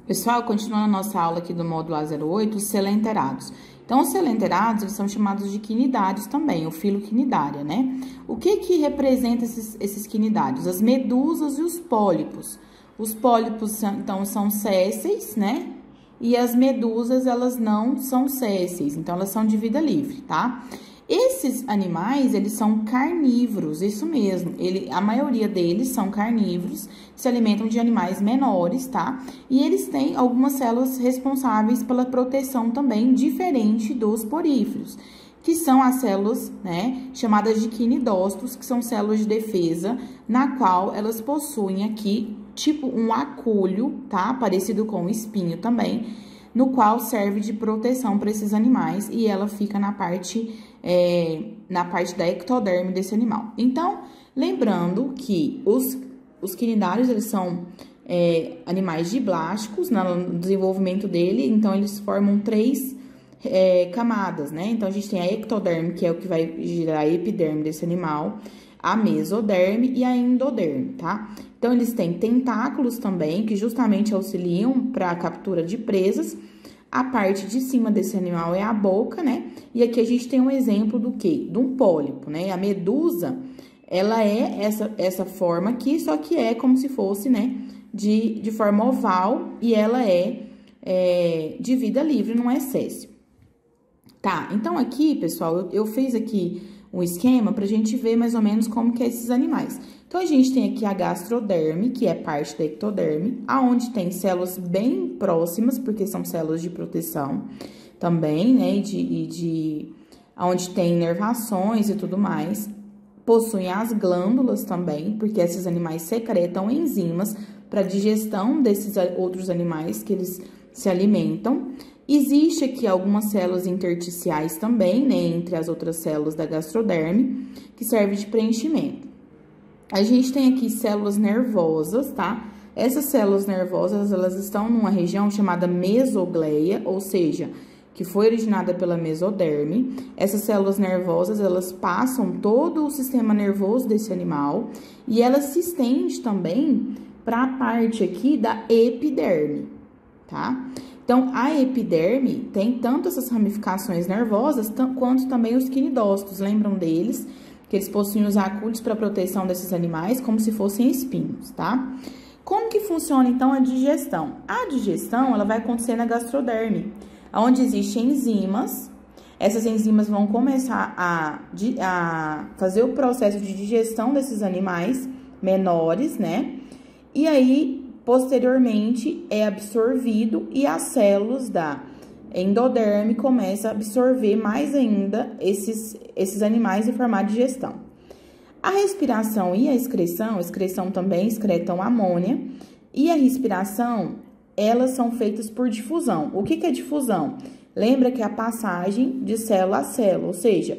Pessoal, continuando a nossa aula aqui do módulo A08, os selenterados. Então, os selenterados, eles são chamados de quinidários também, ou filoquinidária, né? O que representa esses quinidários? As medusas e os pólipos. Os pólipos, então, são sésseis, né? E as medusas, elas não são sésseis, então, elas são de vida livre, tá? Esses animais, eles são carnívoros, isso mesmo. A maioria deles são carnívoros, se alimentam de animais menores, tá? E eles têm algumas células responsáveis pela proteção também, diferente dos poríferos, que são as células, né, chamadas de quinidócitos, que são células de defesa, na qual elas possuem aqui, tipo um acúlio, tá? Parecido com um espinho também, no qual serve de proteção para esses animais e ela fica na parte da ectoderme desse animal. Então, lembrando que os quinidários, eles são animais diblásticos no desenvolvimento dele, então eles formam três camadas, né? Então, a gente tem a ectoderme, que é o que vai gerar a epiderme desse animal, a mesoderme e a endoderme, tá? Então, eles têm tentáculos também, que justamente auxiliam para a captura de presas. A parte de cima desse animal é a boca, né? E aqui a gente tem um exemplo do quê? De um pólipo, né? A medusa, ela é essa forma aqui, só que é como se fosse, né? De forma oval e ela é de vida livre, não é séssil. Tá, então aqui, pessoal, eu fiz aqui um esquema pra gente ver mais ou menos como que é esses animais. Então, a gente tem aqui a gastroderme, que é parte da ectoderme, aonde tem células bem próximas, porque são células de proteção também, né, onde tem inervações e tudo mais. Possuem as glândulas também, porque esses animais secretam enzimas para digestão desses outros animais que eles se alimentam. Existe aqui algumas células intersticiais também, né, entre as outras células da gastroderme, que serve de preenchimento. A gente tem aqui células nervosas, tá? Essas células nervosas, elas estão numa região chamada mesogleia, ou seja, que foi originada pela mesoderme. Essas células nervosas, elas passam todo o sistema nervoso desse animal e elas se estendem também para a parte aqui da epiderme, tá? Então, a epiderme tem tanto essas ramificações nervosas, quanto também os quinidócitos, lembram deles? Que eles possuem os acúlios para proteção desses animais, como se fossem espinhos, tá? Como que funciona, então, a digestão? A digestão, ela vai acontecer na gastroderme, onde existem enzimas. Essas enzimas vão começar a fazer o processo de digestão desses animais menores, né? E aí, posteriormente, é absorvido e as células da endoderme começam a absorver mais ainda esses animais e formar digestão. A respiração e a excreção também excretam amônia, e a respiração, elas são feitas por difusão. O que é difusão? Lembra que é a passagem de célula a célula, ou seja,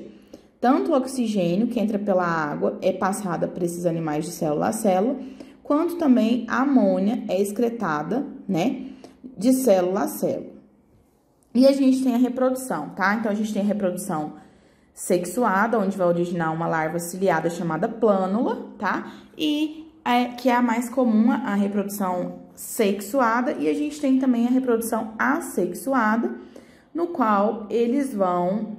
tanto o oxigênio que entra pela água é passada para esses animais de célula a célula, quanto também a amônia é excretada, né, de célula a célula. E a gente tem a reprodução, tá? Então, a gente tem a reprodução sexuada, onde vai originar uma larva ciliada chamada plânula, tá? E que é a mais comum, a reprodução sexuada. E a gente tem também a reprodução assexuada, no qual eles vão...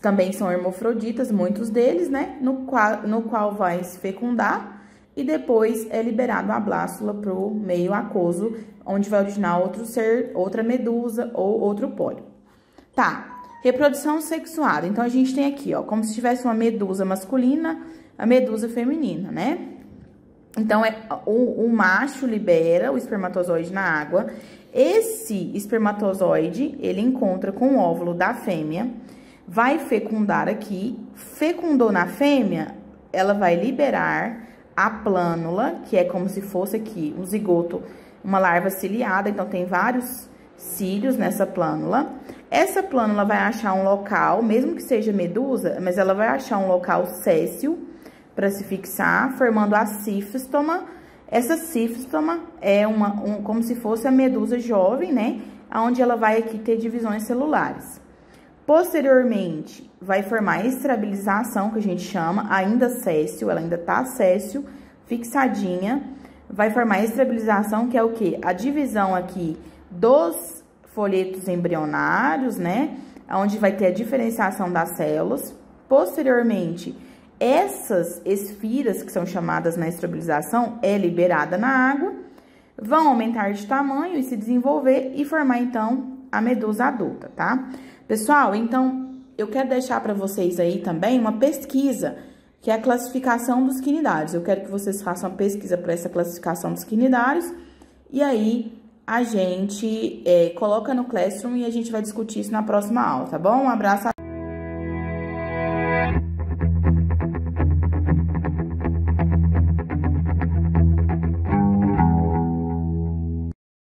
também são hermafroditas, muitos deles, né? No qual vai se fecundar. E depois é liberado a blástula para o meio aquoso, onde vai originar outro ser, outra medusa ou outro pólipo. Tá, reprodução sexuada. Então, a gente tem aqui, ó, como se tivesse uma medusa masculina, a medusa feminina, né? Então, o macho libera o espermatozoide na água. Esse espermatozoide, ele encontra com o óvulo da fêmea, vai fecundar aqui. Fecundou na fêmea, ela vai liberar a plânula, que é como se fosse aqui um zigoto, uma larva ciliada, então tem vários cílios nessa plânula. Essa plânula vai achar um local, mesmo que seja medusa, mas ela vai achar um local séssil para se fixar, formando a sífistoma. Essa sífistoma é como se fosse a medusa jovem, né? Onde ela vai aqui ter divisões celulares. Posteriormente, vai formar a estrabilização, que a gente chama, ainda séssil, ela ainda tá séssil, fixadinha, vai formar a estabilização, que é o quê? A divisão aqui dos folhetos embrionários, né? Onde vai ter a diferenciação das células. Posteriormente, essas esfiras, que são chamadas na estabilização, é liberada na água, vão aumentar de tamanho e se desenvolver e formar, então, a medusa adulta, tá? Pessoal, então, eu quero deixar para vocês aí também uma pesquisa, que é a classificação dos quinidários. Eu quero que vocês façam uma pesquisa para essa classificação dos quinidários, e aí a gente coloca no Classroom e a gente vai discutir isso na próxima aula, tá bom? Um abraço.